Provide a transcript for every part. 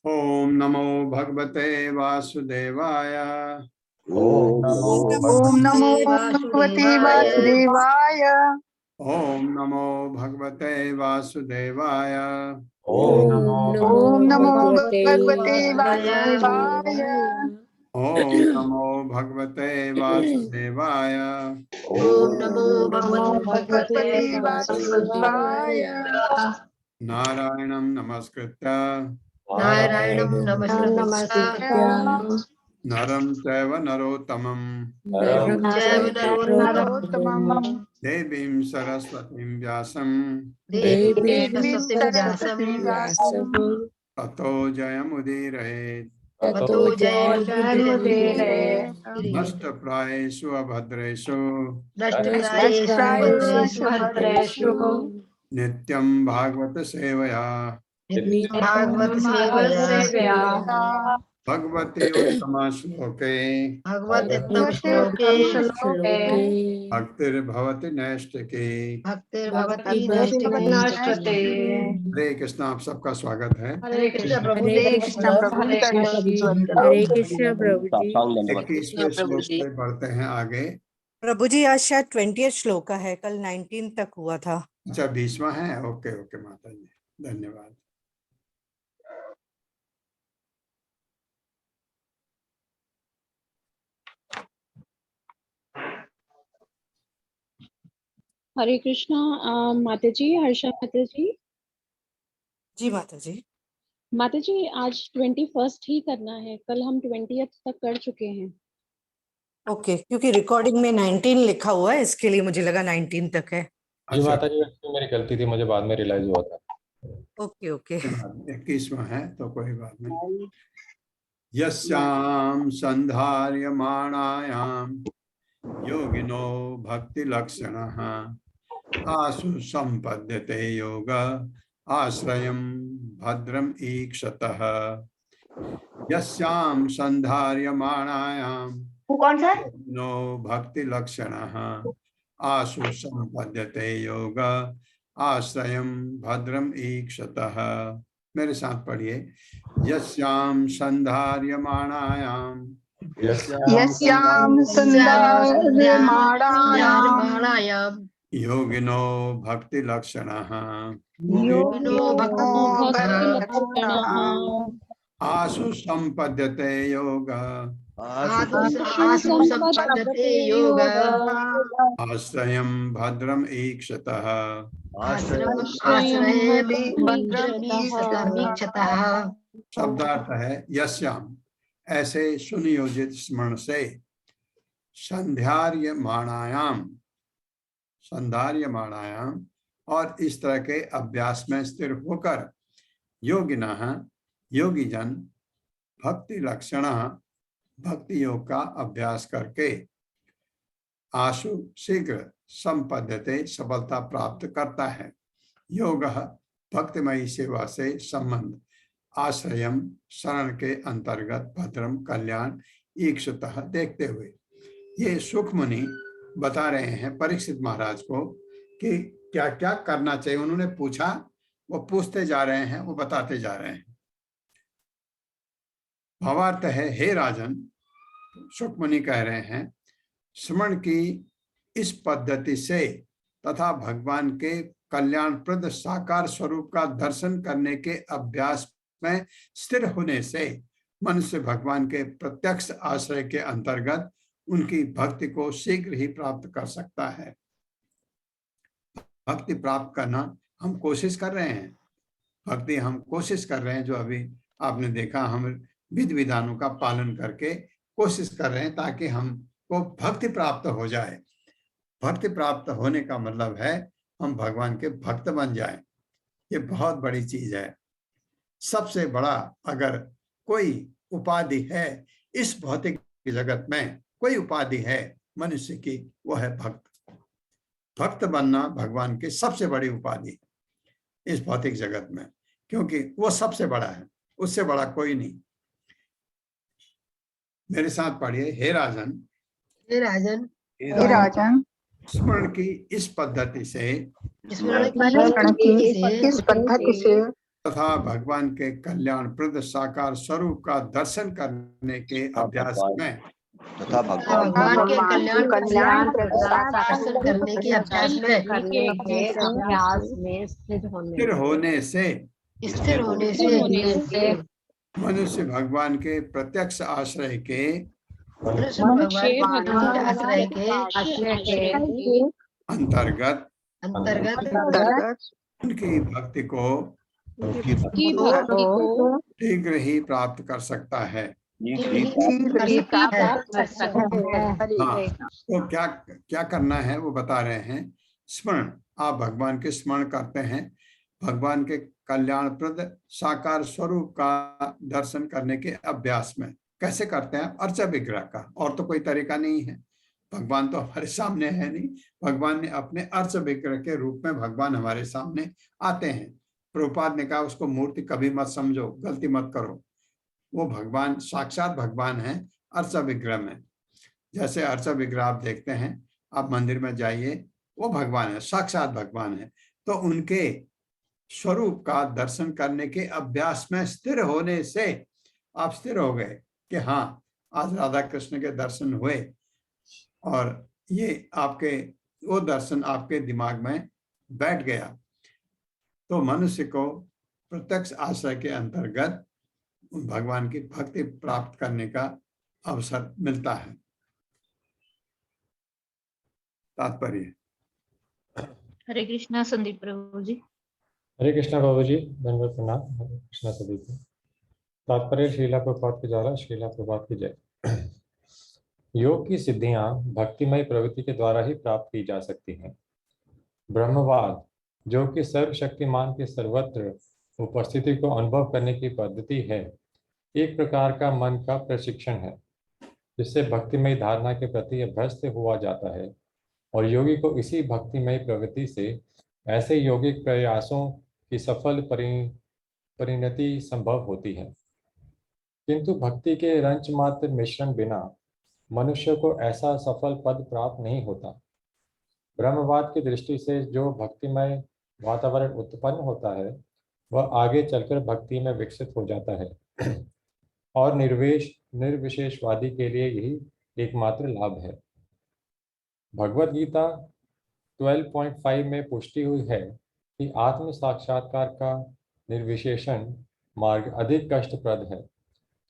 ओम नमो भगवते वासुदेवाय। ओम नमो भगवते वासुदेवाय। ओम नमो भगवते वासुदेवाय। ओम नमो भगवते वासुदेवाय। ओम नमो भगवते वासुदेवाय। ओम नमो भगवते वासुदेवाय। नारायणं नमस्कृत्य नारायणं नमस्कृत्य नरं चैव नरोत्तमं नरं चैव नरोत्तमं देवीं सरस्वतीं व्यासं देवीं सरस्वतीं व्यासं ततो जयमुदीरयेत्। ततो जयमुदीरये। नष्टप्रायेषु अभद्रेषु नष्टप्रायेषु भद्रेषु नित्यं भागवत सेवया भागवत सेवया भगवती उत्तम श्लोके भगवते श्लोके भक्तिर्भवति नैष्टिकी। भक्तिर्भवति नैष्टिकी। हरे कृष्ण। आप सबका स्वागत है। हरे कृष्ण प्रभु जी। हरे कृष्ण प्रभु जी। हरे कृष्ण प्रभु जी। 21वें श्लोक से बढ़ते हैं आगे। प्रभु जी आज शायद 20 श्लोक है, कल 19 तक हुआ था। अच्छा 20वां है। ओके ओके माता जी, धन्यवाद। हरे कृष्णा। माता जी, हर्षा माता जी। जी माता जी। माता जी, आज 21st ही करना है, कल हम 20th तक कर चुके हैं। ओके, क्योंकि रिकॉर्डिंग में 19 लिखा हुआ है, इसके लिए मुझे लगा 19 तक है। जी माता जी, वैसे मेरी गलती थी, मुझे बाद में रियलाइज हुआ था। Okay okay. 21वां है तो कोई बात नहीं। यस्याम संधार्यमाणायाम योगिनो भक्ति लक्षणः आसु संपद्यते योग आश्रयं भद्रम ईक्षतः। यस्याम संधार्यमाणायाम कौन सा? योगिनो भक्ति लक्षणः आसु संपद्यते योग आश्रयं भद्रम ईक्षतः। मेरे साथ पढ़िए। यस्याम संधार्यमाणायाम यस्यां संधार्यमाणायां योगिनो भक्ति लक्षणः योगिनो भक्ति आसु संपद्यते योग आसु संपद्यते योग आश्रयं भद्रम ईक्षतः। मीक्षतः। शब्दार्थ है यस्याम, ऐसे सुनियोजित स्मरण से, संध्यार्यमाणायाम, संधार्यमाणायाम और इस तरह के अभ्यास में स्थिर होकर, योगिनः योगी जन, भक्ति लक्षण भक्ति योग का अभ्यास करके, आशु शीघ्र संपद्यते सफलता प्राप्त करता है, योग भक्तिमयी सेवा से संबंध, आश्रयम शरण के अंतर्गत, भद्रम कल्याण, ईक्षतः देखते हुए। ये सुख मुनि बता रहे हैं परीक्षित महाराज को कि क्या क्या करना चाहिए। उन्होंने पूछा, वो पूछते जा रहे हैं, वो बताते जा रहे हैं। भावार्थ है, हे राजन, सुख मुनि कह रहे हैं, स्मरण की इस पद्धति से तथा भगवान के कल्याणप्रद साकार स्वरूप का दर्शन करने के अभ्यास में स्थिर होने से मनुष्य भगवान के प्रत्यक्ष आश्रय के अंतर्गत उनकी भक्ति को शीघ्र ही प्राप्त कर सकता है। भक्ति प्राप्त करना हम कोशिश कर रहे हैं, भक्ति हम कोशिश कर रहे हैं। जो अभी आपने देखा, हम विधि विधानों का पालन करके कोशिश कर रहे हैं ताकि हमको भक्ति प्राप्त हो जाए। भक्ति प्राप्त होने का मतलब है हम भगवान के भक्त बन जाएं। ये बहुत बड़ी चीज है। सबसे बड़ा अगर कोई उपाधि है इस भौतिक जगत में, कोई उपाधि है मनुष्य की, वो है भक्त। भक्त बनना भगवान की सबसे बड़ी उपाधि इस भौतिक जगत में, क्योंकि वो सबसे बड़ा है, उससे बड़ा कोई नहीं। मेरे साथ पढ़िए। हे राजन, हे राजन, हे राजन, स्मरण की इस पद्धति से, स्मरण की इस पद्धति से तथा भगवान के कल्याणप्रद साकार स्वरूप का दर्शन करने के अभ्यास में, तथा भगवान के कल्याण दर्शन करने के अभ्यास में स्थिर होने से मनुष्य भगवान के प्रत्यक्ष आश्रय के अंतर्गत उनकी भक्ति को शीघ्र ही प्राप्त कर सकता है। हाँ, तो क्या क्या करना है वो बता रहे हैं। स्मरण, आप भगवान के स्मरण करते हैं, भगवान के कल्याणप्रद साकार स्वरूप का दर्शन करने के अभ्यास में। कैसे करते हैं? अर्चा विग्रह का, और तो कोई तरीका नहीं है। भगवान तो हमारे सामने है नहीं, भगवान ने अपने अर्च विग्रह के रूप में भगवान हमारे सामने आते हैं। प्रभुपाद ने कहा उसको मूर्ति कभी मत समझो, गलती मत करो, वो भगवान साक्षात भगवान है अर्चा विग्रह में। जैसे अर्चा विग्रह आप देखते हैं, आप मंदिर में जाइए, वो भगवान है, साक्षात भगवान है। तो उनके स्वरूप का दर्शन करने के अभ्यास में स्थिर होने से आप स्थिर हो गए कि हाँ, आज राधा कृष्ण के दर्शन हुए, और ये आपके वो दर्शन आपके दिमाग में बैठ गया, तो मनुष्य को प्रत्यक्ष आश्रय के अंतर्गत भगवान की भक्ति प्राप्त करने का अवसर मिलता है। तात्पर्य हरे कृष्णा संदीप प्रभु जी। हरे कृष्णा बाबू जी, धन्यवाद प्रणाम। हरे कृष्णा सभी को। तात्पर्य श्रीला प्रभुपाद के द्वारा, श्रीला प्रभुपाद की जय। योग की सिद्धियां भक्तिमय प्रवृत्ति के द्वारा ही प्राप्त की जा सकती हैं। ब्रह्मवाद, जो कि सर्वशक्तिमान के सर्वत्र उपस्थिति को अनुभव करने की पद्धति है, एक प्रकार का मन का प्रशिक्षण है, जिससे भक्तिमय धारणा के प्रति अभ्यस्त हुआ जाता है और योगी को इसी भक्तिमय प्रवृत्ति से ऐसे यौगिक प्रयासों की सफल परिणति संभव होती है। किंतु भक्ति के रंच मात्र मिश्रण बिना मनुष्य को ऐसा सफल पद प्राप्त नहीं होता। ब्रह्मवाद की दृष्टि से जो भक्तिमय वातावरण उत्पन्न होता है वह आगे चलकर भक्ति में विकसित हो जाता है और निर्विशेषवादी के लिए यही एकमात्र लाभ है। भगवद गीता 12.5 में पुष्टि हुई है कि आत्म साक्षात्कार का निर्विशेषण मार्ग अधिक कष्टप्रद है,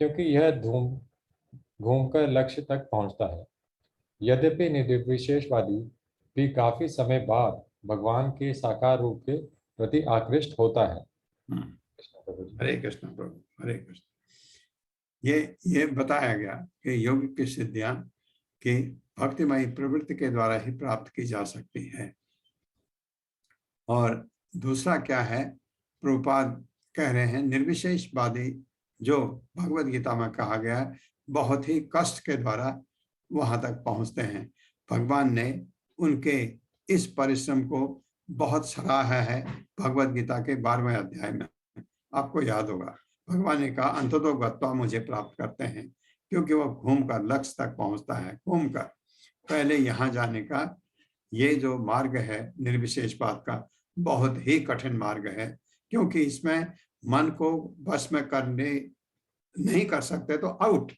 क्योंकि यह घूमकर लक्ष्य तक पहुंचता है। यद्यपि निर्विशेषवादी भी काफी समय बाद भगवान के साकार रूप के प्रति आकृष्ट होता है। हरे कृष्ण प्रभु, हरे कृष्ण। ये बताया गया कि योग की सिद्धियां कि भक्तिमय प्रवृत्ति के द्वारा ही प्राप्त की जा सकती है। और दूसरा क्या है, प्रभुपाद कह रहे हैं निर्विशेषवादी जो भगवद गीता में कहा गया बहुत ही कष्ट के द्वारा वहां तक पहुंचते हैं। भगवान ने उनके इस परिश्रम को बहुत सराहा है। भगवद गीता के 12वें अध्याय में आपको याद होगा, भगवान ने कहा अंततो गत्वा मुझे प्राप्त करते हैं, क्योंकि वह घूमकर लक्ष्य तक पहुंचता है। घूमकर पहले यहाँ जाने का ये जो मार्ग है निर्विशेषवाद का, बहुत ही कठिन मार्ग है, क्योंकि इसमें मन को बस में करने नहीं कर सकते तो आउट।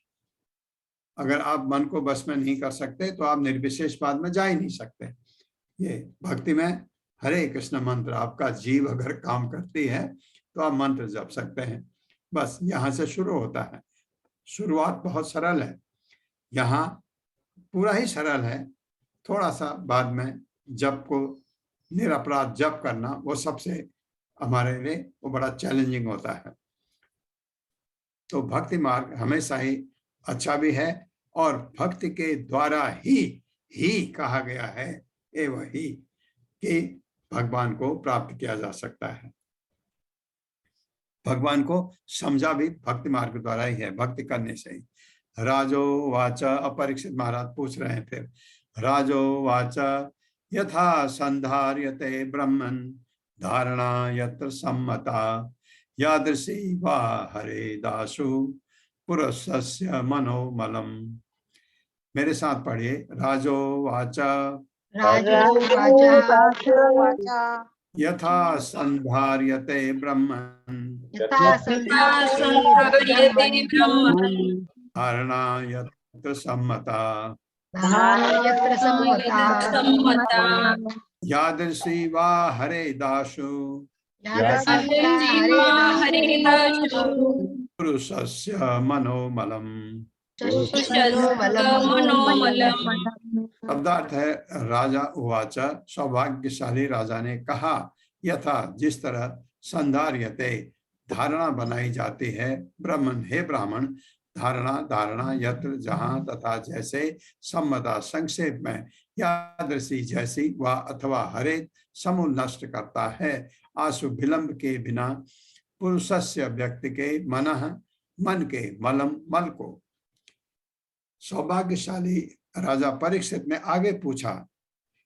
अगर आप मन को बस में नहीं कर सकते तो आप निर्विशेषवाद में जा ही नहीं सकते। ये भक्ति में हरे कृष्ण मंत्र आपका जीव अगर काम करती है तो आप मंत्र जप सकते हैं। बस यहाँ से शुरू होता है। शुरुआत बहुत सरल है, यहाँ पूरा ही सरल है। थोड़ा सा बाद में जप को निरपराध जप करना वो सबसे हमारे लिए वो बड़ा चैलेंजिंग होता है। तो भक्ति मार्ग हमेशा ही अच्छा भी है और भक्ति के द्वारा ही कहा गया है एवं ही कि भगवान को प्राप्त किया जा सकता है। भगवान को समझा भी भक्ति मार्ग द्वारा ही है, भक्ति करने से ही। राजो वाचा, अपरीक्षित महाराज पूछ रहे थे, राजो वाचा यथा संधार्यते ब्रह्मन् धारणा यत्र सम्मता यादृशी वा हरे दासु पुरुषस्य मनोमलम। मेरे साथ पढ़िए, राजो वाचा यथा संधार्यते ब्रह्मन् धारणा यत्र सम्मता यादृशी वा हरे दासु पुरुषस्य मनोमलम। शब्दार्थ है राजा उवाचा, सौभाग्यशाली राजा ने कहा, यथा जिस तरह संधार्यते धारणा बनाई जाती है, ब्राह्मण हे ब्राह्मण, धारणा यत्र जहां तथा जैसे, सम्मता संक्षेप में, यादृशी जैसी, व अथवा हरे समूल नष्ट करता है, आशु विलंब के बिना, पुरुषस्य व्यक्ति के, मन के मल को। सौभाग्यशाली राजा परीक्षित ने आगे पूछा,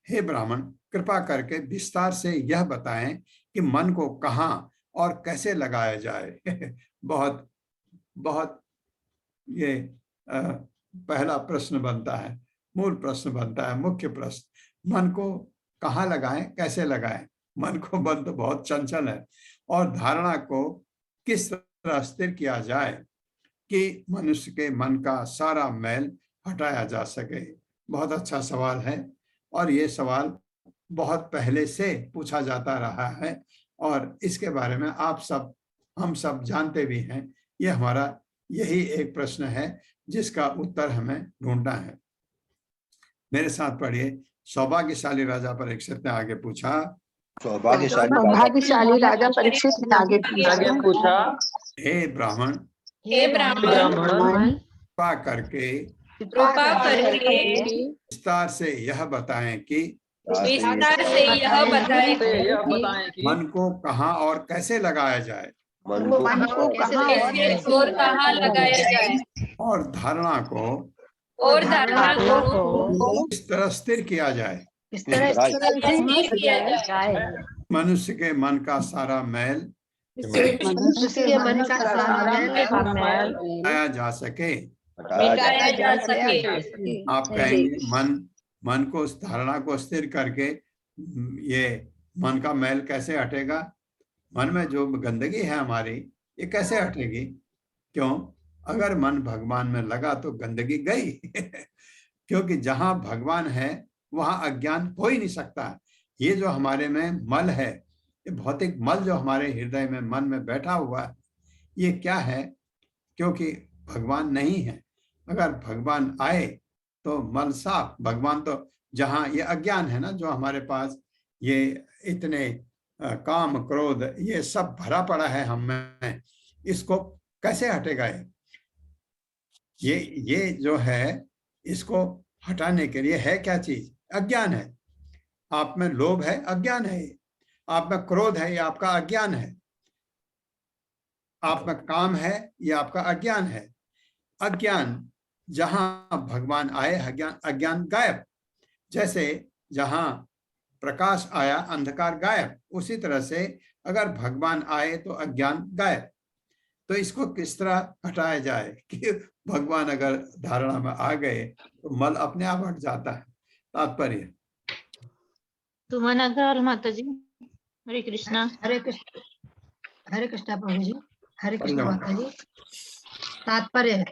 हे ब्राह्मण, कृपा करके विस्तार से यह बताएं कि मन को कहाँ और कैसे लगाया जाए। बहुत बहुत ये पहला प्रश्न बनता है, मूल प्रश्न बनता है, मुख्य प्रश्न। मन को कहाँ लगाएं, कैसे लगाएं? मन को मन तो बहुत चंचल है, और धारणा को किस तरह स्थिर किया जाए कि मनुष्य के मन का सारा मैल हटाया जा सके। बहुत अच्छा सवाल है, और ये सवाल बहुत पहले से पूछा जाता रहा है, और इसके बारे में हम सब जानते भी हैं। ये हमारा यही एक प्रश्न है जिसका उत्तर हमें ढूंढना है। मेरे साथ पढ़िए, सौभाग्यशाली राजा परीक्षित ने आगे पूछा, सौभाग्यशाली राजा परीक्षित ने आगे पूछा, हे ब्राह्मण, हे ब्राह्मण, कृपा करके कृपा करके विस्तार से यह बताएं कि विस्तार से यह बताएं कि मन को कहाँ और कैसे लगाया जाए कैसे और कहाँ लगाया जाए और धारणा को और धारणा को इस तरह स्थिर किया जाए स्थिर किया जाए। मनुष्य के मन का सारा मैल मनुष्य के मन का सारा मैल हटाया जा सके। मिटाया जा सके। आप कहेंगे मन को उस धारणा को स्थिर करके ये मन का मैल कैसे हटेगा? मन में जो गंदगी है हमारी, ये कैसे हटेगी? क्यों? अगर मन भगवान में लगा तो गंदगी गई क्योंकि जहां भगवान है वहां अज्ञान हो ही नहीं सकता। ये जो हमारे में मल है, ये भौतिक मल जो हमारे हृदय में मन में बैठा हुआ है, ये क्या है? क्योंकि भगवान नहीं है। अगर भगवान आए तो मल साफ। भगवान तो जहां ये अज्ञान है ना, जो हमारे पास ये इतने काम क्रोध ये सब भरा पड़ा है हम में, इसको कैसे हटेगा? ये जो है, इसको हटाने के लिए है क्या चीज? अज्ञान है। आप में लोभ है, अज्ञान है। आप में क्रोध है, ये आपका अज्ञान है। आप में काम है, ये आपका अज्ञान है। अज्ञान जहां भगवान आए, अज्ञान गायब। जैसे जहां प्रकाश आया अंधकार गायब, उसी तरह से अगर भगवान आए तो अज्ञान गायब। तो इसको किस तरह हटाया जाए कि भगवान अगर धारणा में आ गए तो मल अपने आप हट जाता है। तात्पर्य सुमन अग्रवाल माता जी, हरे कृष्णा। हरे कृष्णा प्रभु जी, हरे कृष्णा माता जी। तात्पर्य,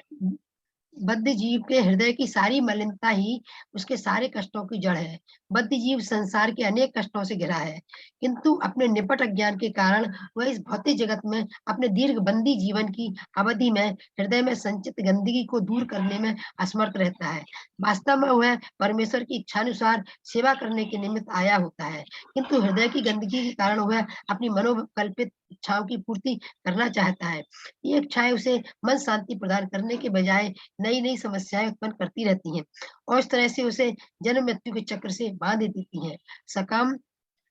बद्ध जीव के हृदय की सारी मलिनता ही उसके सारे कष्टों की जड़ है। बद्ध जीव संसार के अनेक कष्टों से घिरा है, किंतु अपने निपट अज्ञान के कारण वह इस भौतिक जगत में अपने दीर्घ बंदी जीवन की अवधि में हृदय में संचित गंदगी को दूर करने में असमर्थ रहता है। वास्तव में वह परमेश्वर की इच्छानुसार सेवा करने के निमित्त आया होता है, किंतु हृदय की गंदगी के कारण वह अपनी मनोकल्पित इच्छाओं की पूर्ति करना चाहता है। ये इच्छाएं उसे मन शांति प्रदान करने के बजाय नई नई समस्याएं उत्पन्न करती रहती हैं और इस तरह से उसे जन्म मृत्यु के चक्र से बांध देती हैं। सकाम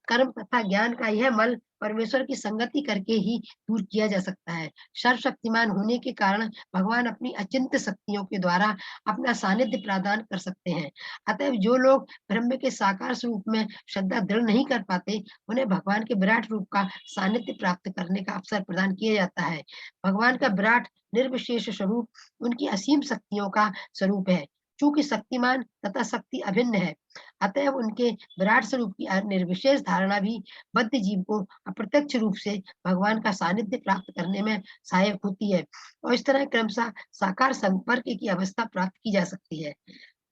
कर्म तथा ज्ञान का यह मल परमेश्वर की संगति करके ही दूर किया जा सकता है। सर्वशक्तिमान होने के कारण भगवान अपनी अचिंत्य शक्तियों के द्वारा अपना सानिध्य प्रदान कर सकते हैं। अतः जो लोग ब्रह्म के साकार स्वरूप में श्रद्धा दृढ़ नहीं कर पाते, उन्हें भगवान के विराट रूप का सानिध्य प्राप्त करने का अवसर प्रदान किया जाता है। भगवान का विराट निर्विशेष स्वरूप उनकी असीम शक्तियों का स्वरूप है। चूंकि शक्तिमान तथा शक्ति अभिन्न है, अतएव उनके विराट स्वरूप की निर्विशेष धारणा भी बद्ध जीव को अप्रत्यक्ष रूप से भगवान का सानिध्य प्राप्त करने में सहायक होती है और इस तरह क्रमशः साकार संपर्क की अवस्था प्राप्त की जा सकती है।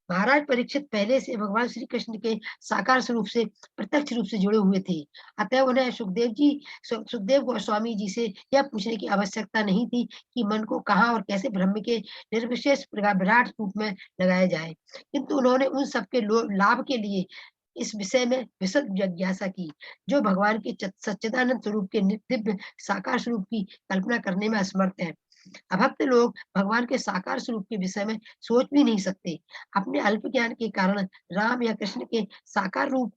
महाराज परीक्षित पहले से भगवान श्री कृष्ण के साकार स्वरूप से प्रत्यक्ष रूप से जुड़े हुए थे, अतः उन्हें सुखदेव गोस्वामी जी से यह पूछने की आवश्यकता नहीं थी कि मन को कहाँ और कैसे ब्रह्म के निर्विशेष विराट रूप में लगाया जाए, किंतु उन्होंने उन सबके लाभ के लिए इस विषय में विशद जिज्ञासा की, जो भगवान के सच्चिदानंद स्वरूप के दिव्य साकार स्वरूप की कल्पना करने में असमर्थ है। अभक्त लोग भगवान के साकार स्वरूप के विषय में सोच भी नहीं सकते। अपने अल्प ज्ञान के कारण राम या कृष्ण के साकार रूप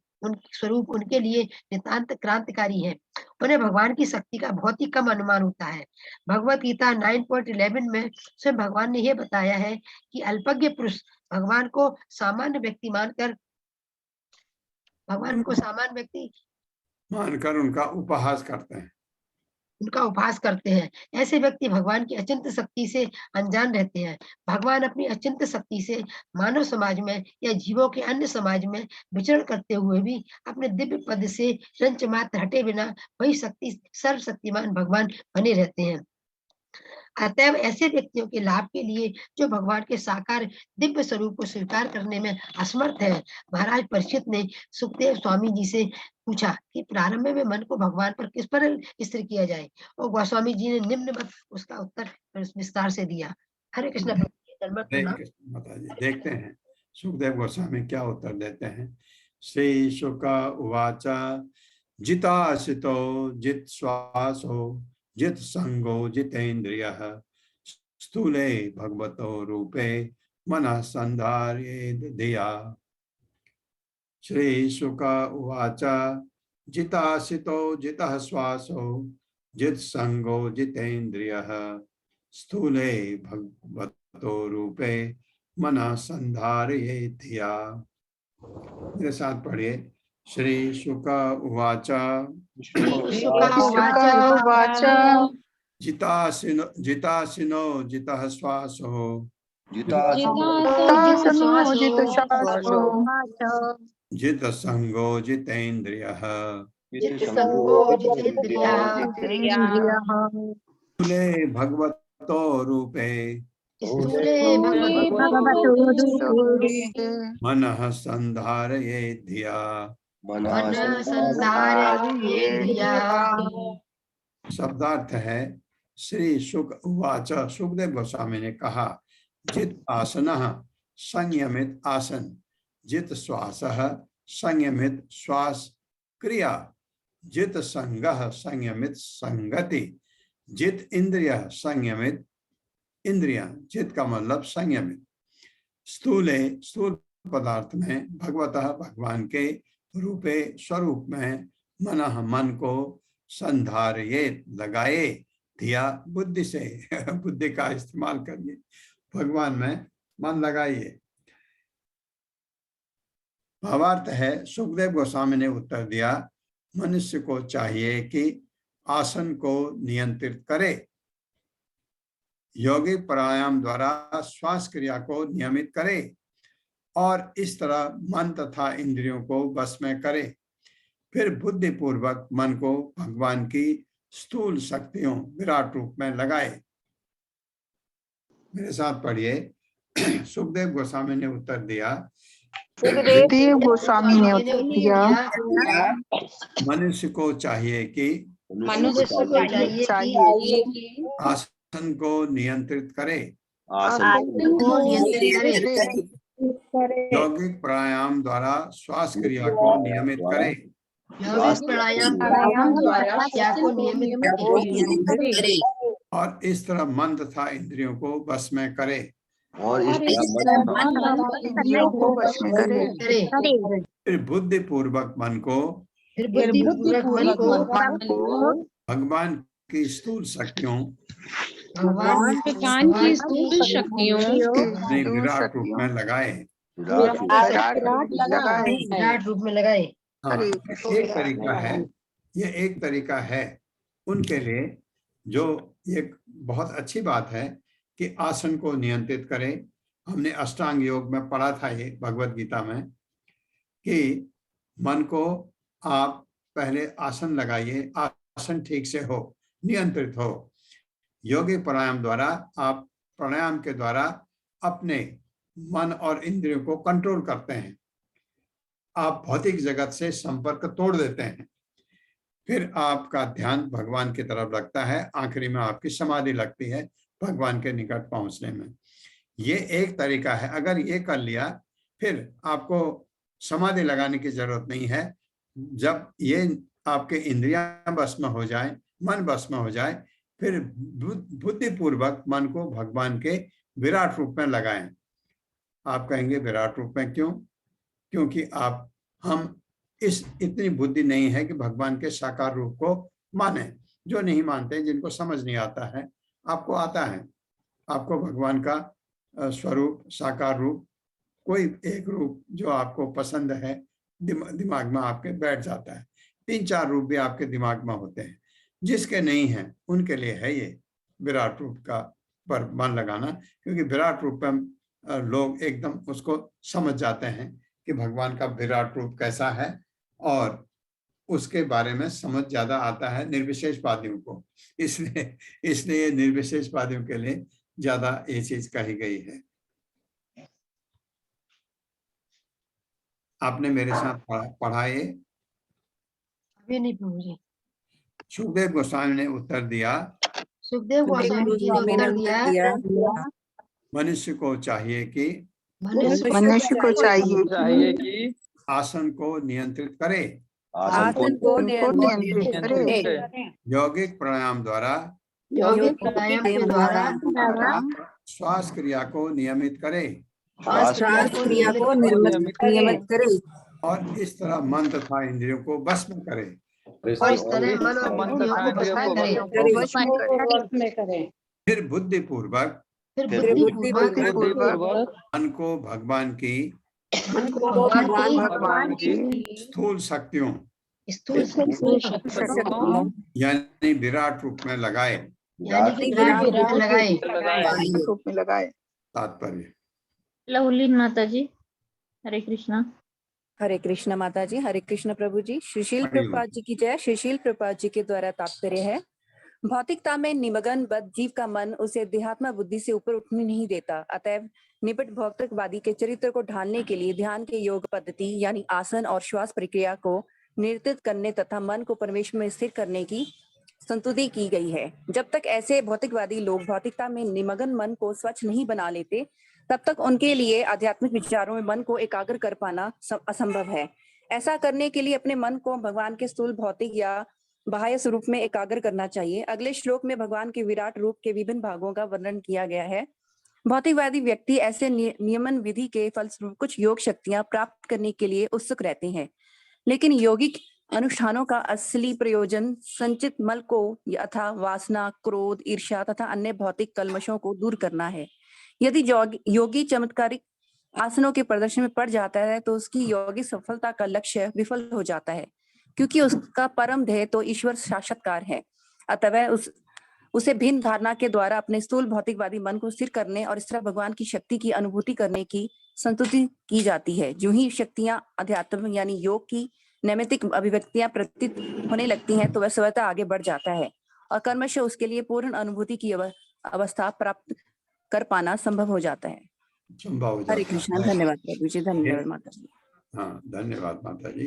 स्वरूप उनके लिए नितांत क्रांतिकारी है। उन्हें भगवान की शक्ति का बहुत ही कम अनुमान होता है। भगवत गीता 9.11 में स्वयं भगवान ने यह बताया है कि अल्पज्ञ पुरुष भगवान को सामान्य व्यक्ति मानकर उनका उपहास करते हैं। ऐसे व्यक्ति भगवान की अचिंत्य शक्ति से अनजान रहते हैं। भगवान अपनी अचिंत्य शक्ति से मानव समाज में या जीवों के अन्य समाज में विचरण करते हुए भी अपने दिव्य पद से रंच मात्र हटे बिना वही शक्ति सर्वशक्तिमान भगवान बने रहते हैं। अतएव ऐसे व्यक्तियों के लाभ के लिए जो भगवान के साकार दिव्य स्वरूप को स्वीकार करने में असमर्थ है, महाराज परीक्षित ने सुखदेव स्वामी जी से पूछा कि प्रारंभ में मन को भगवान पर किस पर स्थिर किया जाए, और गोस्वामी जी ने निम्न उसका उत्तर विस्तार से दिया। हरे कृष्ण। देखते हैं सुखदेव गोस्वामी क्या उत्तर देते हैं। श्री शुक उवाच जितासितो जित श्वासो जित संगो जितेन्द्रियः स्थूले भगवतो रूपे मनः संधारयेद धिया। श्री शुक उवाच जितासितो जितः श्वासो जित संगो जितेन्द्रियः स्थूले भगवतो रूपे मनः संधारयेद धिया। मेरे साथ पढ़िए। श्री शुक उवाच शुकवाच जितासिनो जितः श्वासो जितासनो जितश्वासो जित संगो जितेन्द्रियः जितसंगो जितेन्द्रियः जितेन्द्रियः स्थूले भगवतो रूपे स्थूले भगवतो रूपे मनः संधारयेद धिया। मनः संधारयेद धिया। शब्दार्थ है श्री शुक उवाच, सुखदेव गोस्वामी ने कहा, जित आसनः संयमित आसन, जित श्वासः संयमित श्वास क्रिया, जित संगः संयमित संगति, जित इंद्रियः संयमित इंद्रियां, जित का मतलब संयमित। स्थूल पदार्थ में भगवतः भगवान के रूपे स्वरूप में मनः मन को संधारयेत लगाए, धिया बुद्धि से बुद्धि का इस्तेमाल करिए, भगवान में मन लगाइए। भावार्थ है, सुखदेव गोस्वामी ने उत्तर दिया, मनुष्य को चाहिए कि आसन को नियंत्रित करे, यौगिक प्राणायाम द्वारा श्वास क्रिया को नियमित करे और इस तरह मन तथा इंद्रियों को वश में करे, फिर बुद्धि पूर्वक मन को भगवान की स्थूल शक्तियों विराट रूप में लगाए। मेरे साथ पढ़िए। सुखदेव गोस्वामी ने उत्तर दिया, सुखदेव गोस्वामी ने उत्तर दिया, मनुष्य को चाहिए कि मनुष्य को चाहिए कि आसन को नियंत्रित करे, को नियंत्रित करे, यौगिक प्राणायाम द्वारा श्वास क्रिया को नियमित करे, यौगिक प्राणायाम द्वारा क्रिया को नियमित करे और इस तरह मन तथा इंद्रियों को वश में करे, और इंद्रियों को वश में करे, फिर बुद्धि पूर्वक मन को भगवान की स्थूल शक्तियों भगवान की स्थूल शक्तियों अपने विराट रूप में लगाए। विराट रूप में लगाए। हाँ, एक तरीका है, ये एक तरीका है उनके लिए, जो ये बहुत अच्छी बात है कि आसन को नियंत्रित करें। हमने अष्टांग योग में पढ़ा था ये भगवत गीता में कि मन को आप पहले आसन लगाइए, आसन ठीक से हो, नियंत्रित हो। योगी प्राणायाम द्वारा आप प्राणायाम के द्वारा अपने मन और इंद्रियों को कंट्रोल करते हैं, आप भौतिक जगत से संपर्क तोड़ देते हैं, फिर आपका ध्यान भगवान की तरफ लगता है, आखिरी में आपकी समाधि लगती है भगवान के निकट पहुंचने में। ये एक तरीका है। अगर ये कर लिया फिर आपको समाधि लगाने की जरूरत नहीं है। जब ये आपके इंद्रियां बस में हो जाए, मन बस में हो जाए, फिर बुद्धिपूर्वक मन को भगवान के विराट रूप में लगाएं। आप कहेंगे विराट रूप में क्यों? क्योंकि हम इतनी बुद्धि नहीं है कि भगवान के साकार रूप को माने। जो नहीं मानते, जिनको समझ नहीं आता है, आपको आता है, आपको भगवान का स्वरूप, साकार रूप, कोई एक रूप जो आपको पसंद है दिमाग में आपके बैठ जाता है। 3-4 रूप भी आपके दिमाग में होते हैं, जिसके नहीं है उनके लिए है ये विराट रूप का पर मन लगाना, क्योंकि विराट रूप में लोग एकदम उसको समझ जाते हैं कि भगवान का विराट रूप कैसा है, और उसके बारे में समझ ज्यादा आता है निर्विशेषवादियों को। इसलिए निर्विशेषवादियों के लिए ज्यादा ये चीज कही गई है। आपने मेरे साथ पढ़ाए। अभी नहीं प्रभु जी। सुखदेव गोस्वामी ने उत्तर दिया, सुखदेव गोस्वामी जी ने उत्तर दिया, मनुष्य को चाहिए कि मनुष्य को चाहिए कि आसन को नियंत्रित करे, आसन को नियंत्रित करे। यौगिक प्राणायाम द्वारा यौगिक प्राणायाम के द्वारा श्वास क्रिया को नियमित करे श्वास क्रिया को नियमित करे और इस तरह मन तथा इंद्रियों को वश में करे। और इस तरह मन और इंद्रियों को वश में करे। फिर बुद्धिपूर्वक मन को भगवान की स्थूल शक्तियों यानी विराट रूप में लगाए। तात्पर्य। लवलीन माता जी, हरे कृष्णा। हरे कृष्ण माता जी, हरे कृष्ण प्रभु जी। सुशील प्रभुपाद जी की जय। सुशील प्रभुपाद जी के द्वारा तात्पर्य है, भौतिकता में निमग्न बद्ध जीव का मन उसे अध्यात्म बुद्धि से ऊपर उठने नहीं देता। अतएव निबट भौतिकवादी के चरित्र को ढालने के लिए ध्यान के योग पद्धति यानी आसन और श्वास प्रक्रिया को नियंत्रित करने तथा मन को परमेश्वर में स्थिर करने की संतुति की गई है। जब तक ऐसे भौतिकवादी लोग भौतिकता में निमग्न मन को स्वच्छ नहीं बना लेते, तब तक उनके लिए आध्यात्मिक विचारों में मन को एकाग्र कर पाना असंभव है। ऐसा करने के लिए अपने मन को भगवान के स्थूल भौतिक या बाह्य स्वरूप में एकाग्र करना चाहिए। अगले श्लोक में भगवान के विराट रूप के विभिन्न भागों का वर्णन किया गया है। भौतिकवादी व्यक्ति ऐसे नियमन विधि के फलस्वरूप कुछ योग शक्तियां प्राप्त करने के लिए उत्सुक रहते हैं, लेकिन यौगिक अनुष्ठानों का असली प्रयोजन संचित मल को यथा वासना, क्रोध, ईर्ष्या तथा अन्य भौतिक कल्मशों को दूर करना है। यदि योगी चमत्कारिक आसनों के प्रदर्शन में पड़ जाता है तो उसकी यौगिक सफलता का लक्ष्य विफल हो जाता है, क्योंकि उसका परम ध्येय तो ईश्वर साक्षात्कार है। अतः उसे भिन्न धारणा के द्वारा अपने स्थूल भौतिकवादी मन को स्थिर करने और इस तरह भगवान की शक्ति की अनुभूति करने की संतुति की जाती है। जो ही शक्तियां अध्यात्म यानी योग की नैमित्तिक अभिव्यक्तियां प्रतीत होने लगती हैं तो वह स्वतः आगे बढ़ जाता है और कर्मश उसके लिए पूर्ण अनुभूति की अवस्था प्राप्त कर पाना संभव हो जाता है। हरे कृष्ण। धन्यवाद प्रभु जी। धन्यवाद माता जी। हाँ, धन्यवाद माता जी।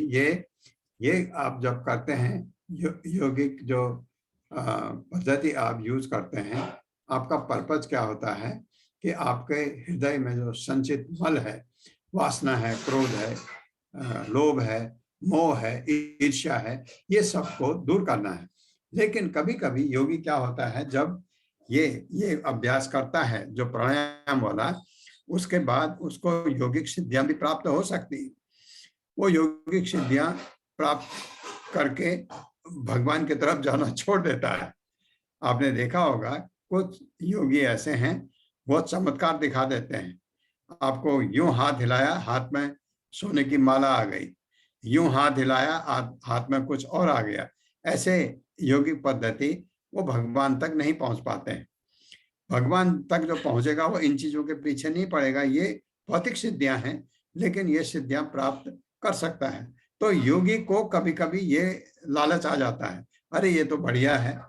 ये आप जब करते हैं यौगिक जो पद्धति आप यूज करते हैं, आपका पर्पज क्या होता है कि आपके हृदय में जो संचित मल है, वासना है, क्रोध है, लोभ है, मोह है, ईर्ष्या है, ये सबको दूर करना है। लेकिन कभी कभी योगी क्या होता है, जब ये अभ्यास करता है जो प्राणायाम वाला, उसके बाद उसको यौगिक सिद्धियां भी प्राप्त हो सकती है। वो यौगिक सिद्धियां प्राप्त करके भगवान की तरफ जाना छोड़ देता है। आपने देखा होगा कुछ योगी ऐसे हैं, बहुत चमत्कार दिखा देते हैं। आपको यूं हाथ हिलाया, हाथ में सोने की माला आ गई, यूं हाथ हिलाया, हाथ में कुछ और आ गया। ऐसे योगिक पद्धति वो भगवान तक नहीं पहुंच पाते हैं। भगवान तक जो पहुंचेगा वो इन चीजों के पीछे नहीं पड़ेगा। ये भौतिक सिद्धियां हैं, लेकिन ये सिद्धियां प्राप्त कर सकता है। तो योगी को कभी कभी ये लालच आ जाता है, अरे ये तो बढ़िया है,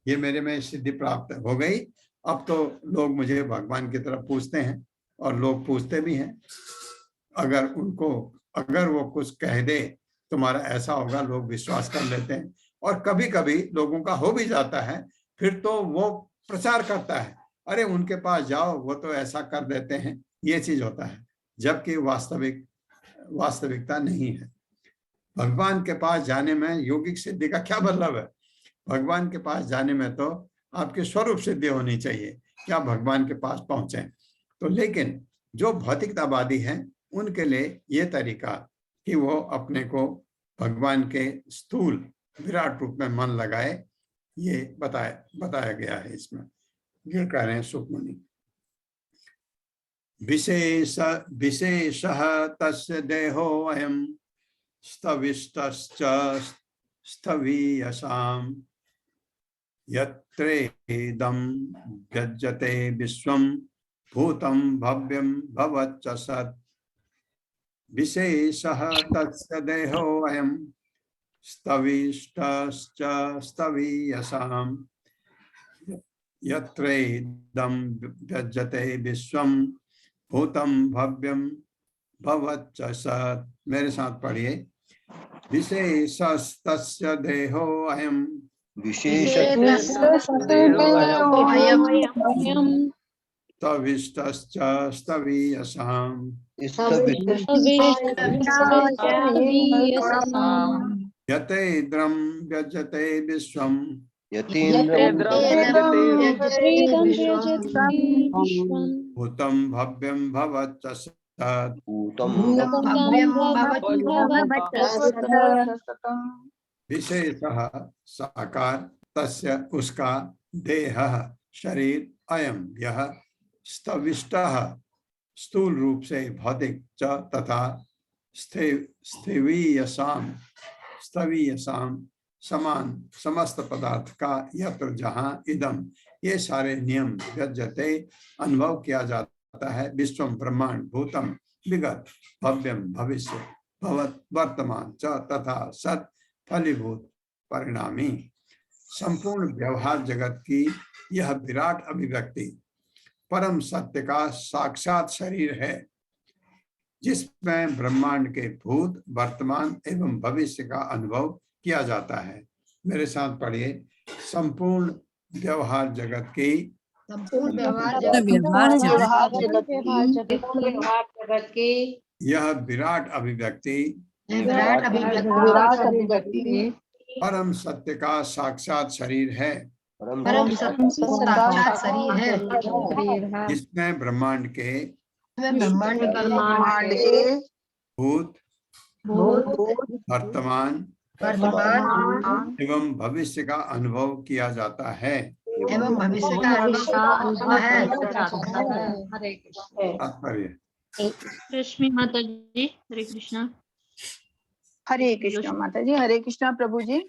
ये मेरे में सिद्धि प्राप्त हो गई, अब तो लोग मुझे भगवान की तरफ पूछते हैं, और लोग पूछते भी हैं। अगर वो कुछ कह दे तुम्हारा ऐसा होगा, लोग विश्वास कर लेते हैं। और कभी कभी लोगों का हो भी जाता है, फिर तो वो प्रचार करता है, अरे उनके पास जाओ, वो तो ऐसा कर देते हैं। ये चीज होता है, जबकि वास्तविकता नहीं है। भगवान के पास जाने में यौगिक सिद्धि का क्या मतलब है? भगवान के पास जाने में तो आपकी स्वरूप सिद्धि होनी चाहिए कि आप भगवान के पास पहुंचे। तो लेकिन जो भौतिकतावादी हैं उनके लिए ये तरीका कि वो अपने को भगवान के स्थूल विराट रूप में मन लगाए, ये बताया गया है इसमें। ये कह रहे हैं सुखमुनि, विशेषः तस्य देहो अयम् स्तविष्टश्च स्थवीयसाम् यत्रेदं व्यज्यते विश्वं भूतं भव्यं भवच्च सत्। विशेषः तस्य देहो अयम् स्तविष्टश्च स्थवीयसाम् यत्रेदं व्यज्यते विश्वं भूतं भव्यं भवच्च सत्। मेरे साथ पढ़िए, विशेषस्तस्य देहो अयम् स्तविष्टश्च स्थवीयसाम् यतेन्द्रं व्यजते विश्वम् भूतं भव्यं भवच्च सत् विशेषः साकार तस्य उसका देहः शरीर अयम यह स्तविष्टः स्थूल रूप से भौतिक च तथा स्थवीयसाम समान समस्त पदार्थ का यत्र जहाँ इदम ये सारे नियम व्यज्यते अनुभव किया जाता है विश्वम ब्रह्मांड भूतम विगत भव्यम भविष्य भवत वर्तमान च तथा सत फलीभूत परिणामी संपूर्ण व्यवहार जगत की यह विराट अभिव्यक्ति परम सत्य का साक्षात शरीर है जिसमें ब्रह्मांड के भूत वर्तमान एवं भविष्य का अनुभव किया जाता है। मेरे साथ पढ़िए। संपूर्ण व्यवहार जगत की यह विराट अभिव्यक्ति परम सत्य का साक्षात शरीर है जिसमें ब्रह्मांड के भूत वर्तमान एवं भविष्य का अनुभव किया जाता है रश्मि माता जी हरे कृष्णा। हरे कृष्णा माता जी। हरे कृष्णा प्रभु जी।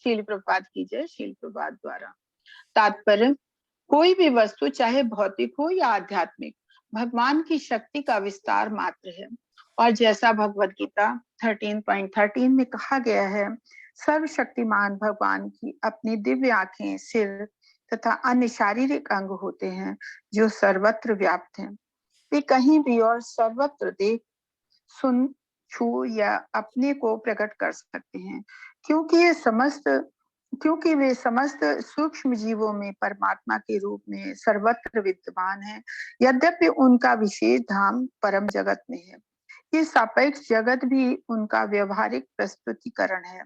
शील प्रपात की जय। शील प्रपात द्वारा तात्पर्य कोई भी वस्तु चाहे भौतिक हो या आध्यात्मिक भगवान की शक्ति का विस्तार मात्र है और जैसा भगवत गीता 13.13 में कहा गया है सर्वशक्तिमान भगवान की अपनी दिव्य आंखें सिर तथा अन्य शारीरिक अंग होते हैं जो सर्वत्र व्याप्त हैं। वे कहीं भी और सर्वत्र देख सुन छू या अपने को प्रकट कर सकते हैं क्योंकि वे समस्त सूक्ष्म जीवों में परमात्मा के रूप में सर्वत्र विद्यमान है। यद्यपि उनका विशेष धाम परम जगत में है ये सापेक्ष जगत भी उनका व्यवहारिक प्रस्तुतिकरण है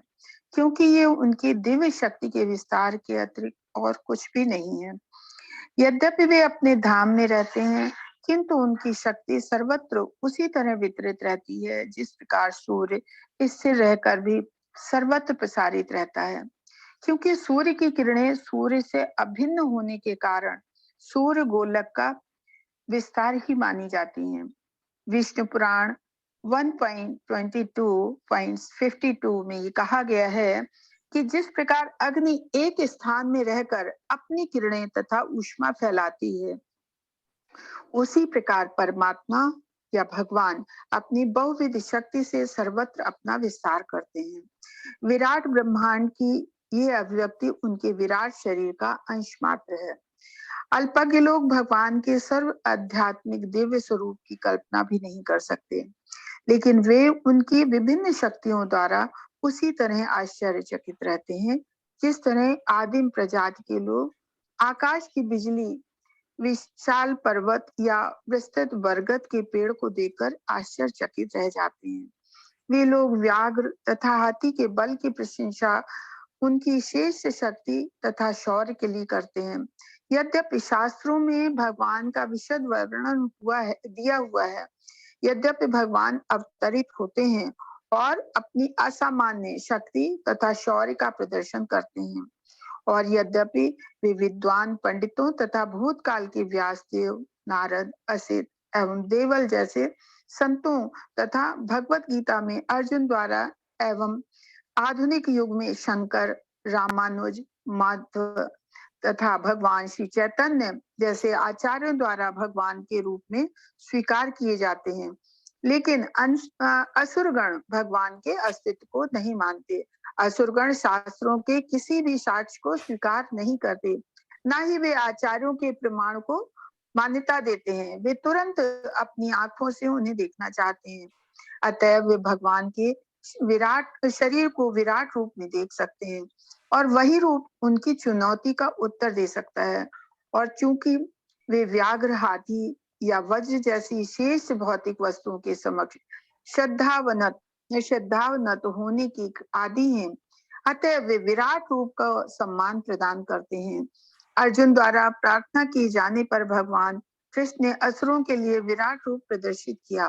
क्योंकि ये उनकी दिव्य शक्ति के विस्तार के अतिरिक्त और कुछ भी नहीं है। यद्यपि वे अपने धाम में रहते हैं किंतु उनकी शक्ति सर्वत्र उसी तरह वितरित रहती है जिस प्रकार सूर्य स्थिर रहकर भी सर्वत्र प्रसारित रहता है। क्योंकि सूर्य की किरणें सूर्य से अभिन्न होने के कारण सूर्य गोलक का विस्तार ही मानी जाती हैं। विष्णु पुराण 1.22.52 में ये कहा गया है कि जिस प्रकार अग्नि एक स्थान में रहकर अपनी किरणें तथा ऊष्मा फैलाती है उसी प्रकार परमात्मा या भगवान अपनी बहुविध शक्ति से सर्वत्र अपना विस्तार करते हैं। विराट ब्रह्मांड की ये अभिव्यक्ति उनके विराट शरीर का अंश मात्र है। अल्पज्ञ लोग भगवान के सर्व आध्यात्मिक दिव्य स्वरूप की कल्पना भी नहीं कर सकते लेकिन वे उनकी विभिन्न शक्तियों द्वारा उसी तरह आश्चर्यचकित रहते हैं जिस तरह आदिम प्रजाति के लोग आकाश की बिजली विशाल पर्वत या विस्तृत बरगद के पेड़ को देखकर आश्चर्यचकित रह जाते हैं। वे लोग व्याघ्र तथा हाथी के बल की प्रशंसा उनकी शेष शक्ति तथा शौर्य के लिए करते हैं। यद्यपि शास्त्रों में भगवान का विशद वर्णन दिया हुआ है यद्यपि भगवान अवतरित होते हैं और अपनी असामान्य शक्ति तथा शौर्य का प्रदर्शन करते हैं और यद्यपि वे विद्वान पंडितों तथा भूतकाल के व्यासदेव नारद असित एवं देवल जैसे संतों तथा भगवत गीता में अर्जुन द्वारा एवं आधुनिक युग में शंकर रामानुज माधव तथा भगवान श्री चैतन्य जैसे आचार्यों द्वारा भगवान के रूप में स्वीकार किए जाते हैं लेकिन असुरगण भगवान के अस्तित्व को नहीं मानते। असुरगण शास्त्रों के किसी भी साक्ष्य को स्वीकार नहीं करते न ही वे आचार्यों के प्रमाण को मान्यता देते हैं। वे तुरंत अपनी आंखों से उन्हें देखना चाहते हैं अतएव वे भगवान के विराट शरीर को विराट रूप में देख सकते हैं और वही रूप उनकी चुनौती का उत्तर दे सकता है। और चूंकि वे व्याघ्र हाथी या वज्र जैसी शेष भौतिक वस्तुओं के समक्ष श्रद्धावनत श्रद्धावनत होने की आदि हैं, अतः वे विराट रूप का सम्मान प्रदान करते हैं। अर्जुन द्वारा प्रार्थना की जाने पर भगवान कृष्ण ने असुरों के लिए विराट रूप प्रदर्शित किया।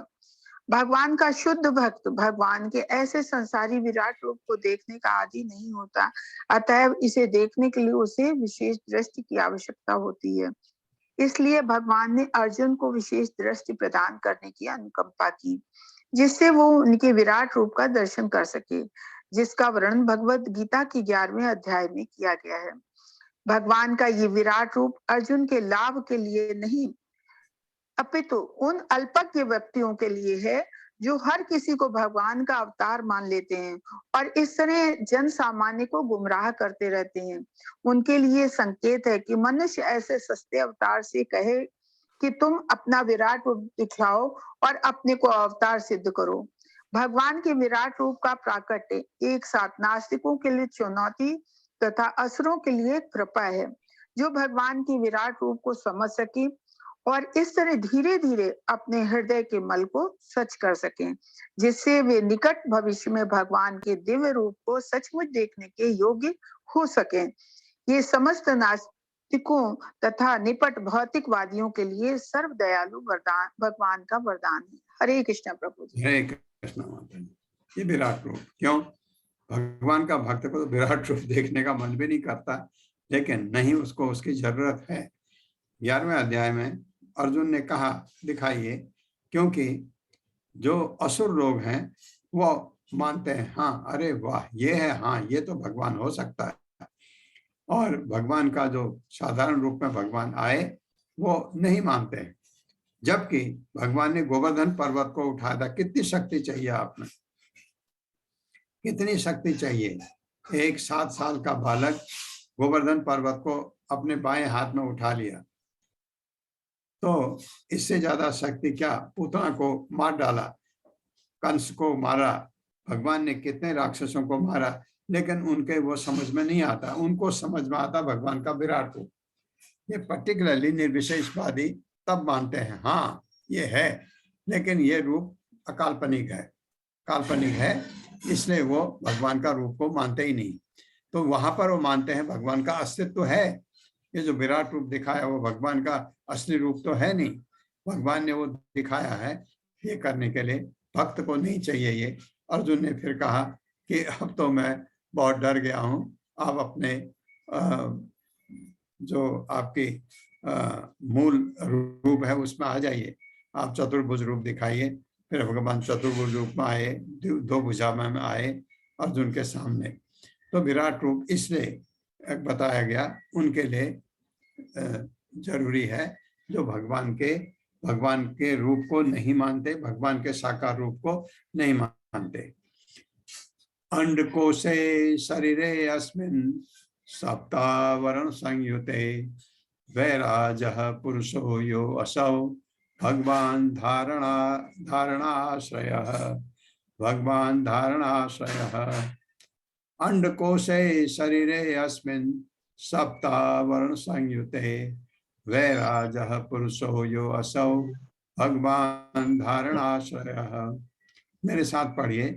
भगवान का शुद्ध भक्त भगवान के ऐसे संसारी विराट रूप को देखने का आदी नहीं होता, अतः इसे देखने के लिए उसे विशेष दृष्टि की आवश्यकता होती है। इसलिए भगवान ने अर्जुन को विशेष दृष्टि प्रदान करने की अनुकंपा की, जिससे वो उनके विराट रूप का दर्शन कर सके, जिसका वर्णन भगवत गीता की 11वें अध्याय में किया गया है। भगवान का ये विराट रूप अर्जुन के लाभ के लिए नहीं, अपितु उन अल्पज्ञ व्यक्तियों के लिए है जो हर किसी को भगवान का अवतार मान लेते हैं और इस तरह जन सामान्य को गुमराह करते रहते हैं। उनके लिए संकेत है कि मनुष्य ऐसे सस्ते अवतार से कहे कि तुम अपना विराट रूप दिखलाओ और अपने को अवतार सिद्ध करो। भगवान के विराट रूप का प्राकट्य एक साथ नास्तिकों के लिए चुनौती तथा असुरों के लिए कृपा है। जो भगवान के विराट रूप को समझ सके और इस तरह धीरे धीरे अपने हृदय के मल को सच कर सकें, जिससे वे निकट भविष्य में भगवान के दिव्य रूप को सचमुच देखने के योग्य हो सकें। ये समस्त नास्तिकों तथा निपट भौतिकवादियों के लिए सर्व दयालु वरदान भगवान का वरदान है। हरे कृष्ण प्रभु जी। हरे कृष्ण माता जी। ये विराट रूप क्यों? भगवान का भक्त को तो विराट रूप देखने का मन भी नहीं करता, लेकिन नहीं उसको उसकी जरूरत है। 11वें अध्याय में अर्जुन ने कहा दिखाइए, क्योंकि जो असुर लोग हैं वो मानते हैं हाँ अरे वाह ये है, हाँ ये तो भगवान हो सकता है, और भगवान का जो साधारण रूप में भगवान आए वो नहीं मानते हैं। जबकि भगवान ने गोवर्धन पर्वत को उठाया था। कितनी शक्ति चाहिए आप में, कितनी शक्ति चाहिए? एक 7 साल का बालक गोवर्धन पर्वत को अपने बाएं हाथ में उठा लिया, तो इससे ज्यादा शक्ति क्या? पूतना को मार डाला, कंस को मारा, भगवान ने कितने राक्षसों को मारा, लेकिन उनके वो समझ में नहीं आता। उनको समझ में आता भगवान का विराट रूप। ये पर्टिकुलरली निर्विशेषवादी तब मानते हैं हाँ ये है, लेकिन ये रूप अकाल्पनिक है, काल्पनिक है, इसलिए वो भगवान का रूप को मानते ही नहीं। तो वहां पर वो मानते हैं भगवान का अस्तित्व है। ये जो विराट रूप दिखाया वो भगवान का असली रूप तो है नहीं, भगवान ने वो दिखाया है ये करने के लिए। भक्त को नहीं चाहिए ये। अर्जुन ने फिर कहा कि अब तो मैं बहुत डर गया हूँ, आप अपने जो आपकी मूल रूप है उसमें आ जाइए, आप चतुर्भुज रूप दिखाइए। फिर भगवान चतुर्भुज रूप में आए, 2 भुजा में आए अर्जुन के सामने। तो विराट रूप इसलिए बताया गया उनके लिए जरूरी है जो भगवान के रूप को नहीं मानते, भगवान के साकार रूप को नहीं मानते। अंडकोशे शरीरे अस्मिन् सप्तावरण संयुते वैराजः पुरुषो यो असौ भगवान धारणाश्रयः भगवान धारणाश्रयः। अंडकोशे शरीरे अस्मिन् सप्तावरण संयुते वैराजः पुरुषो यो असौ भगवान धारणाश्रयः। मेरे साथ पढ़िए।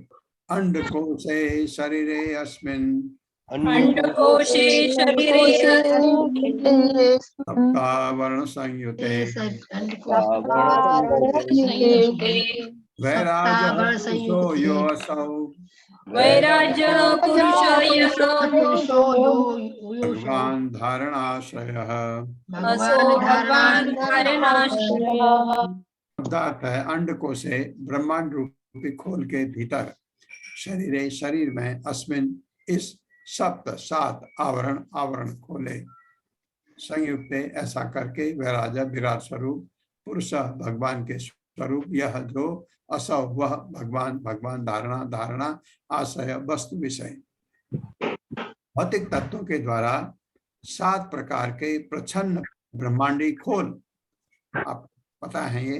अंडकोशे शरीरे अस्मिन् अंडकोशे शरीरे सप्तावरण संयुते वैराजः पुरुषो यो असौ वैराजः पुरुषो भगवान धारणाश्रयः। भगवान धारणाश्रयः। शब्दार्थ है अंडकोशे ब्रह्मांड रूपी खोल के भीतर, शरीरे शरीर में, अस्मिन इस, सप्त 7 आवरण खोले, संयुक्ते ऐसा करके, वैराजा विराट स्वरूप, पुरुष भगवान के स्वरूप, यह जो, असौ वह, भगवान धारणा आशय वस्तु विषय। भौतिक तत्वों के द्वारा 7 प्रकार के प्रच्छन्न ब्रह्मांडी खोल, आप पता है ये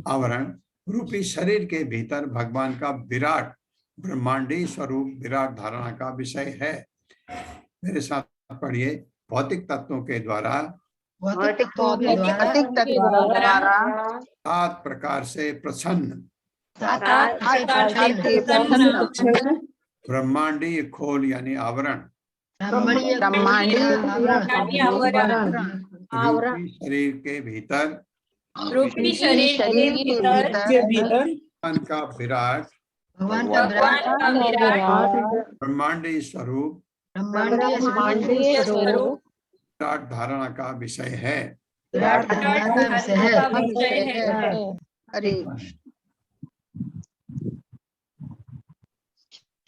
आवरण रूपी शरीर के भीतर भगवान का विराट ब्रह्मांडी स्वरूप विराट धारणा का विषय है। मेरे साथ पढ़िए। भौतिक तत्वों के द्वारा 7 प्रकार से प्रसन्न ब्रह्मांडीय खोल यानी आवरण, ब्रह्मांडीय रूपी शरीर के भीतर रूपी शरीर के भीतर भगवान का विराट ब्रह्मांडीय स्वरूप विराट धारणा का विषय है। अरे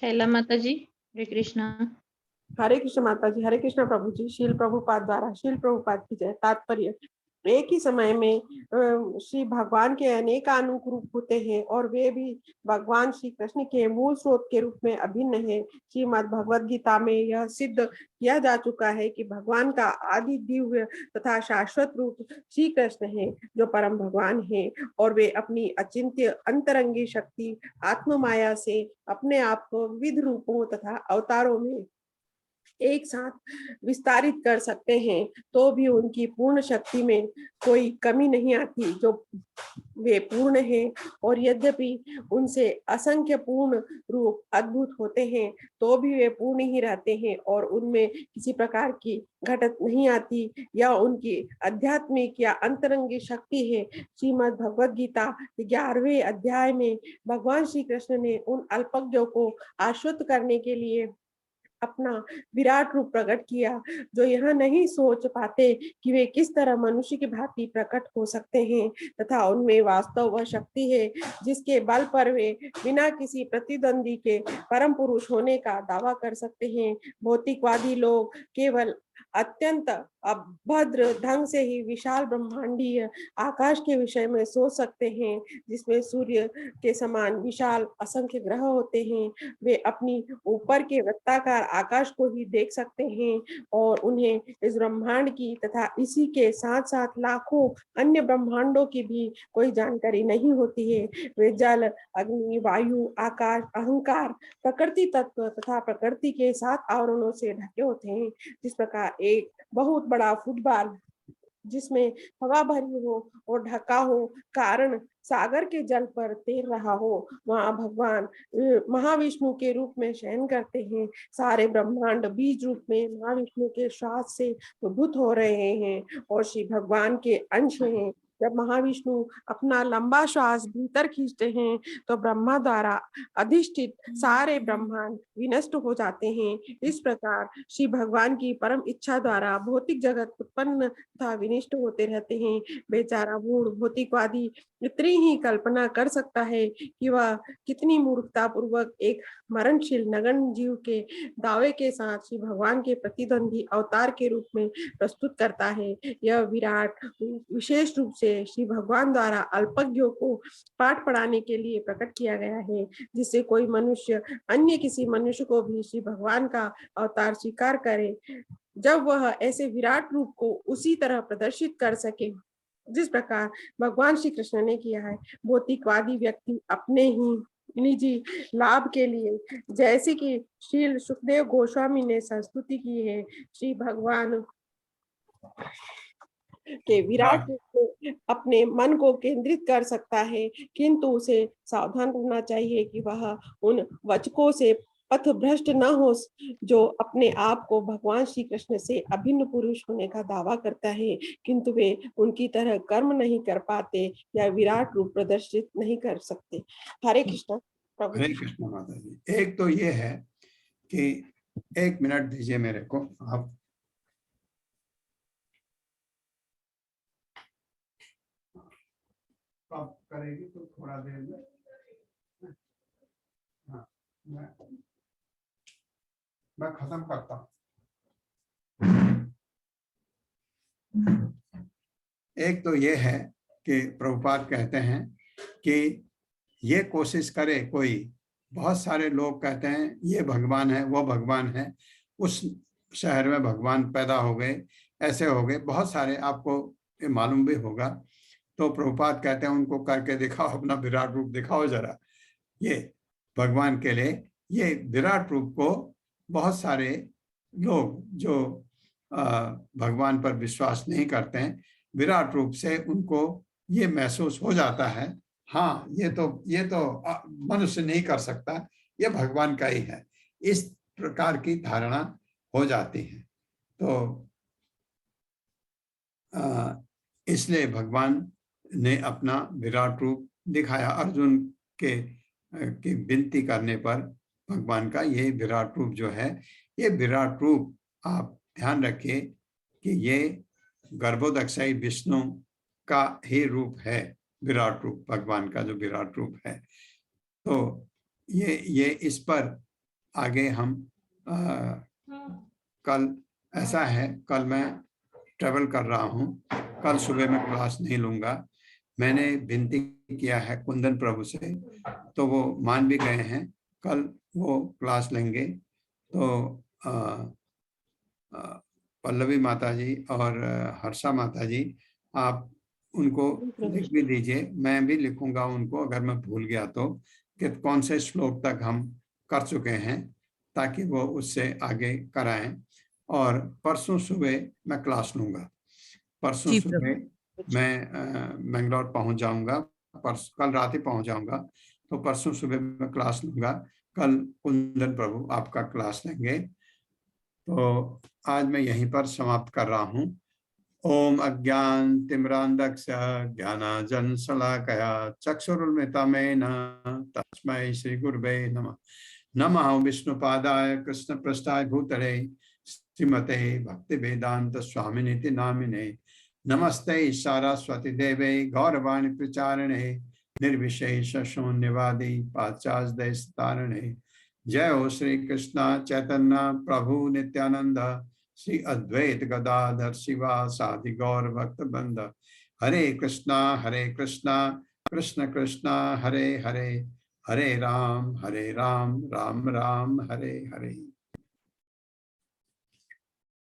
शैला माता जी, हरे कृष्णा। हरे कृष्ण माता जी, हरे कृष्ण प्रभु जी। शील प्रभुपाद द्वारा शील प्रभुपाद की जय। तात्पर्य, एक ही समय में श्री भगवान के अनेक अनूक रूप होते हैं और वे भी भगवान श्री कृष्ण के मूल स्रोत के रूप में अभिन्न है। श्रीमद् भगवद गीता में यह सिद्ध किया जा चुका है कि भगवान का आदि दिव्य तथा शाश्वत रूप श्री कृष्ण है, जो परम भगवान है, और वे अपनी अचिंत्य अंतरंगी शक्ति आत्म माया से अपने आप को विविध रूपों तथा अवतारों में एक साथ विस्तारित कर सकते हैं, तो भी उनकी पूर्ण शक्ति में कोई कमी नहीं आती, जो वे पूर्ण हैं। और यद्यपि उनसे असंख्य पूर्ण रूप अद्भुत होते हैं, तो भी वे पूर्ण ही रहते हैं और उनमें किसी प्रकार की घटत नहीं आती। यह उनकी आध्यात्मिक या अंतरंगी शक्ति है। श्रीमद् भगवद गीता 11वें अध्याय में भगवान श्री कृष्ण ने उन अल्पज्ञों को आश्वस्त करने के लिए अपना विराट रूप प्रकट किया, जो यह नहीं सोच पाते कि वे किस तरह मनुष्य की भांति प्रकट हो सकते हैं, तथा उनमें वास्तव वह शक्ति है जिसके बल पर वे बिना किसी प्रतिद्वंदी के परम पुरुष होने का दावा कर सकते हैं। भौतिकवादी लोग केवल अत्यंत अभद्र ढंग से ही विशाल ब्रह्मांडीय आकाश के विषय में सोच सकते हैं, जिसमें सूर्य के समान विशाल असंख्य ग्रह होते हैं। वे अपनी ऊपर के वृत्ताकार आकाश को ही देख सकते हैं और उन्हें इस ब्रह्मांड की तथा इसी के साथ साथ लाखों अन्य ब्रह्मांडों की भी कोई जानकारी नहीं होती है। वे जल, अग्नि, वायु, आकाश, अहंकार, प्रकृति तत्व तथा प्रकृति के 7 आवरणों से ढके होते हैं। जिस प्रकार एक बहुत बड़ा फुटबॉल जिसमें हवा भरी हो और ढका हो कारण सागर के जल पर तैर रहा हो, वहाँ भगवान महाविष्णु के रूप में शयन करते हैं। सारे ब्रह्मांड बीज रूप में महाविष्णु के श्वास से उद्भूत हो रहे हैं और श्री भगवान के अंश हैं। जब महाविष्णु अपना लंबा श्वास भीतर खींचते हैं, तो ब्रह्मा द्वारा अधिष्ठित सारे ब्रह्मांड विनष्ट हो जाते हैं। इस प्रकार श्री भगवान की परम इच्छा द्वारा भौतिक जगत उत्पन्न तथा विनष्ट होते रहते हैं। बेचारा मूढ़ भौतिकवादी इतनी ही कल्पना कर सकता है कि वह कितनी मूर्खता पूर्वक एक मरणशील नगण्य जीव के दावे के साथ श्री भगवान के प्रतिद्वंदी अवतार के रूप में प्रस्तुत करता है। यह विराट विशेष रूप से श्री भगवान द्वारा अल्पज्ञों को पाठ पढ़ाने के लिए प्रकट किया गया है, जिससे कोई मनुष्य अन्य किसी मनुष्य को भी श्री भगवान का अवतार स्वीकार करे, जब वह ऐसे विराट रूप को उसी तरह प्रदर्शित कर सके जिस प्रकार भगवान श्री कृष्ण ने किया है। भौतिकवादी व्यक्ति अपने ही निजी लाभ के लिए, जैसे कि श्री सुखदेव गोस्वामी ने संस्तुति की है, श्री भगवान के विराट रूप में अपने मन को केंद्रित कर सकता है, किंतु उसे सावधान रहना चाहिए कि वह उन वचकों से पथ भ्रष्ट न हो जो अपने आप को भगवान श्री कृष्ण से अभिन्न पुरुष होने का दावा करता है, किंतु वे उनकी तरह कर्म नहीं कर पाते या विराट रूप प्रदर्शित नहीं कर सकते। हरे कृष्ण प्रभु। हरे कृष्ण माता जी। एक तो ये है कि 1 मिनट दीजिए मेरे को, आप करेगी तो थोड़ा देर में हाँ, मैं खत्म करता हूँ। एक तो ये है कि प्रभुपाद कहते हैं कि ये कोशिश करे कोई, बहुत सारे लोग कहते हैं ये भगवान है वो भगवान है, उस शहर में भगवान पैदा हो गए, ऐसे हो गए, बहुत सारे आपको ये मालूम भी होगा। तो प्रभुपाद कहते हैं उनको करके दिखाओ, अपना विराट रूप दिखाओ जरा। ये भगवान के लिए ये विराट रूप को बहुत सारे लोग जो भगवान पर विश्वास नहीं करते हैं, विराट रूप से उनको ये महसूस हो जाता है, हाँ ये तो मनुष्य नहीं कर सकता, ये भगवान का ही है, इस प्रकार की धारणा हो जाती है। तो इसलिए भगवान ने अपना विराट रूप दिखाया। अर्जुन के की विनती करने पर भगवान का ये विराट रूप जो है, ये विराट रूप आप ध्यान रखिए कि ये गर्भोदक्षाई विष्णु का ही रूप है, विराट रूप भगवान का जो विराट रूप है। तो ये इस पर आगे हम कल ऐसा है, कल मैं ट्रेवल कर रहा हूँ, कल सुबह मैं क्लास नहीं लूंगा। मैंने विनती किया है कुंदन प्रभु से, तो वो मान भी गए हैं, कल वो क्लास लेंगे। तो पल्लवी माता जी और हर्षा माता जी, आप उनको लिख भी दीजिए, मैं भी लिखूंगा उनको अगर मैं भूल गया तो, कि कौन से श्लोक तक हम कर चुके हैं, ताकि वो उससे आगे कराएं। और परसों सुबह मैं क्लास लूंगा, परसों सुबह मैं मैंगलोर पहुंच जाऊंगा, कल रात ही पहुंच जाऊंगा, तो परसों सुबह मैं क्लास लूंगा, कल कुंदन प्रभु आपका क्लास लेंगे। तो आज मैं यहीं पर समाप्त कर रहा हूँ। ओम अज्ञान तिमिरान्धस्य ज्ञानांजन शलाकया चक्षुरुन्मिलितं तस्मै श्री गुरुवे नमः। नमः विष्णुपादाय कृष्ण पृष्ठाय भूतले श्रीमते भक्ति वेदांत स्वामिनिति नामिने। नमस्ते सारस्वती देवे गौरवाणी प्रचारिणे निर्विशेष शून्यवादी पाश्चात्य जय हो श्री कृष्ण चैतन्य प्रभु नित्यानंद श्री अद्वैत गदाधर शिवासादि गौर भक्त बंद। हरे कृष्णा कृष्ण कृष्णा हरे हरे, हरे राम राम राम हरे हरे।